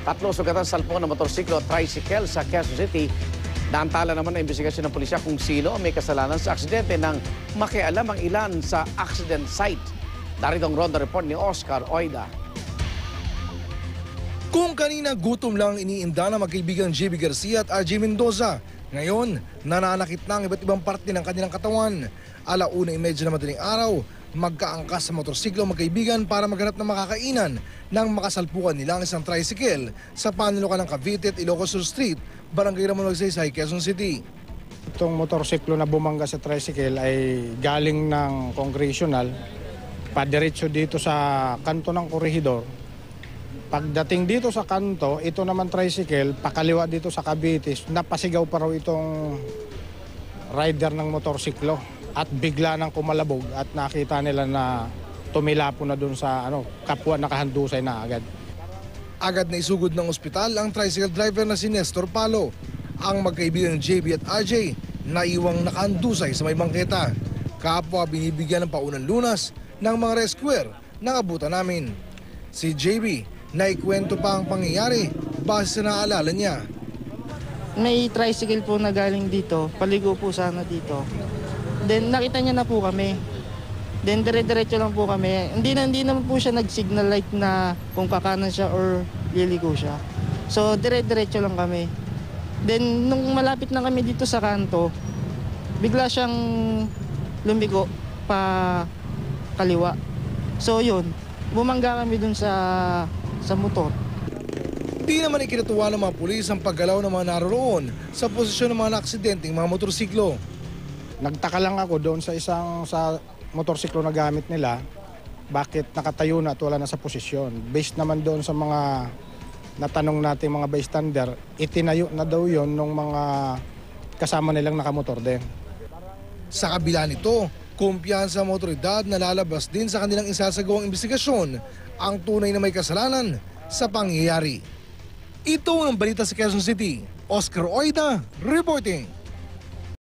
Tatlo sugatan sa salpukan ng motorsiklo at tricycle sa Quezon City. Naantala naman ang investigasyon ng pulisya kung sino ang may kasalanan sa aksidente nang makialam ang ilan sa accident site. Darito ang ronda report ni Oscar Oida. Kung kanina gutom lang iniinda ng magkaibigang JB Garcia at RJ Mendoza, ngayon nananakit na ang iba't ibang parte ng kanilang katawan. 1:30 na madaling araw, magkaangkas sa motorsiklo magkaibigan para maghanap ng makakainan nang makasalpukan nila ang isang tricycle sa panulukan ng Cavite at Ilocos Sur Street, Barangay Ramon Magsaysay, Quezon City. Itong motorsiklo na bumangga sa tricycle ay galing ng Congressional, padiretso dito sa kanto ng Corregidor. Pagdating dito sa kanto, ito naman tricycle, pakaliwa dito sa Cavite, napasigaw pa raw itong rider ng motorsiklo at bigla nang kumalabog at nakita nila na tumilapo na dun sa kapwa nakahandusay na agad. Agad na isugod ng ospital ang tricycle driver na si Nestor Palo. Ang magkaibigang JB at RJ naiwang nakahandusay sa may bangketa. Kapwa binibigyan ng paunang lunas ng mga rescuer na abutan namin. Si JB naikwento pa ang pangyayari base sa naalala niya. May tricycle po na galing dito, paligo po sana dito. Then nakita niya na po kami. Then dire-diretso lang po kami. Hindi naman po siya nag-signal light na kung kakanan siya or liliko siya. So dire-diretso lang kami. Then nung malapit na kami dito sa kanto, bigla siyang lumiko pa kaliwa. So yun, bumangga kami dun sa motor. Di naman ikinatuwa ng mga pulis ang paggalaw ng mga naroon sa posisyon ng mga naaksidenteng mga motorsiklo. Nagtaka lang ako doon sa motorsiklo na gamit nila, bakit nakatayo na at wala na sa posisyon. Based naman doon sa mga natanong natin mga bystander, itinayo na daw yon ng mga kasama nilang nakamotor din. Sa kabila nito, kumpiyansa ang otoridad na lalabas din sa kanilang isasagawang investigasyon ang tunay na may kasalanan sa pangyayari. Ito ang balita sa Quezon City. Oscar Oida reporting.